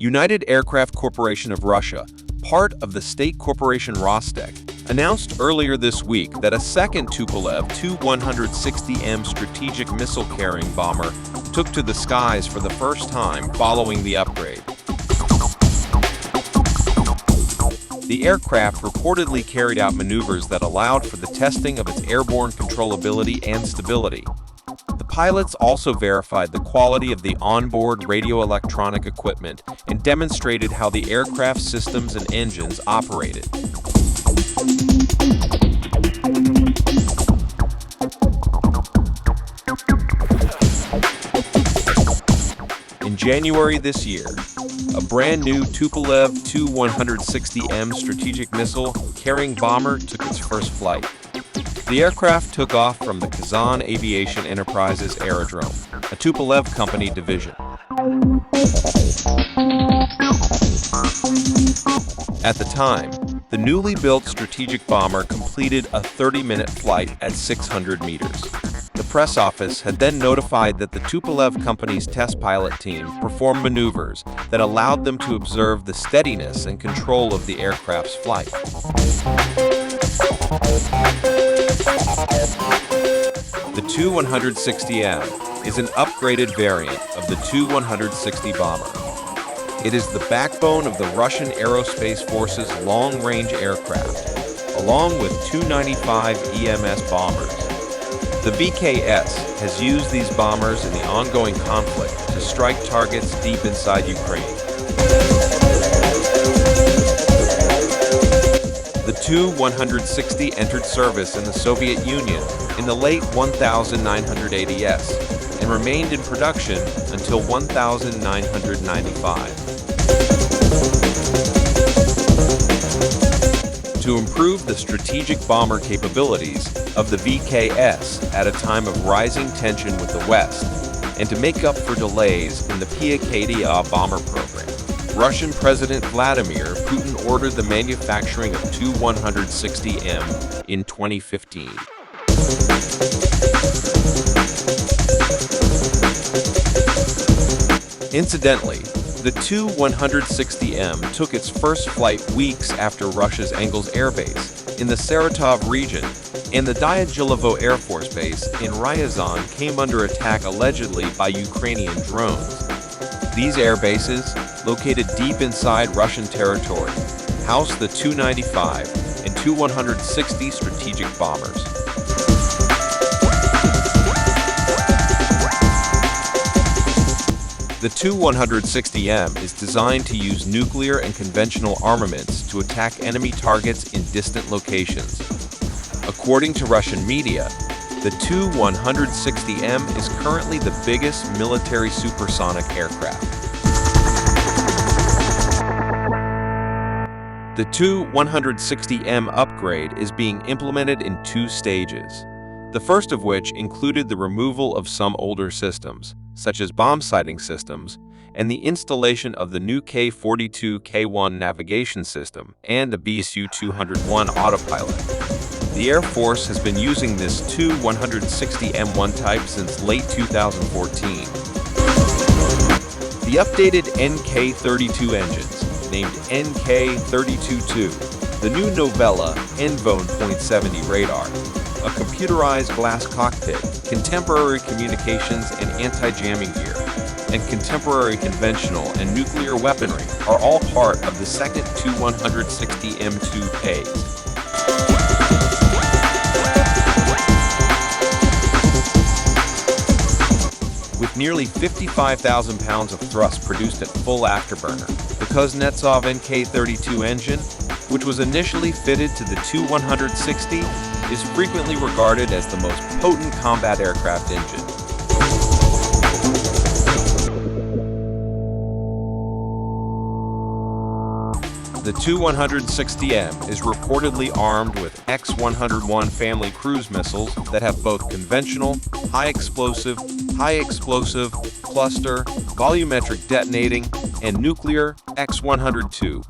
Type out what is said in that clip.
United Aircraft Corporation of Russia, part of the state corporation Rostec, announced earlier this week that a second Tupolev Tu-160M strategic missile-carrying bomber took to the skies for the first time following the upgrade. The aircraft reportedly carried out maneuvers that allowed for the testing of its airborne controllability and stability. The pilots also verified the quality of the onboard radioelectronic equipment and demonstrated how the aircraft systems and engines operated. In January this year, a brand new Tupolev Tu-160M strategic missile-carrying bomber took its first flight. The aircraft took off from the Kazan Aviation Enterprises Aerodrome, a Tupolev company division. At the time, the newly built strategic bomber completed a 30-minute flight at 600 meters. The press office had then notified that the Tupolev company's test pilot team performed maneuvers that allowed them to observe the steadiness and control of the aircraft's flight. The Tu-160M is an upgraded variant of the Tu-160 bomber. It is the backbone of the Russian Aerospace Force's long-range aircraft, along with Tu-95 EMS bombers. The BKS has used these bombers in the ongoing conflict to strike targets deep inside Ukraine. The Tu-160 entered service in the Soviet Union in the late 1980s and remained in production until 1995. To improve the strategic bomber capabilities of the BKS at a time of rising tension with the West, and to make up for delays in the PKDA bomber program, Russian President Vladimir Putin ordered the manufacturing of Tu-160M in 2015. Incidentally, the Tu-160M took its first flight weeks after Russia's Engels Air Base in the Saratov region, and the Dyagilevo Air Force Base in Ryazan came under attack allegedly by Ukrainian drones. These air bases, located deep inside Russian territory, house the Tu-95 and Tu-160 strategic bombers. The Tu-160M is designed to use nuclear and conventional armaments to attack enemy targets in distant locations. According to Russian media, the Tu-160M is currently the biggest military supersonic aircraft. The Tu-160M upgrade is being implemented in two stages, the first of which included the removal of some older systems, such as bomb sighting systems, and the installation of the new K-42K1 navigation system and a BSU-201 autopilot. The Air Force has been using this Tu-160M1 type since late 2014. The updated NK-32 engines, named NK-32-2, the new Novella Envone .70 radar, a computerized glass cockpit, contemporary communications and anti-jamming gear, and contemporary conventional and nuclear weaponry are all part of the second Tu-160M2 phase. With nearly 55,000 pounds of thrust produced at full afterburner, the Kuznetsov NK-32 engine, which was initially fitted to the Tu-160, is frequently regarded as the most potent combat aircraft engine. The Tu-160M is reportedly armed with X-101 family cruise missiles that have both conventional, high-explosive, cluster, volumetric detonating, and nuclear X-102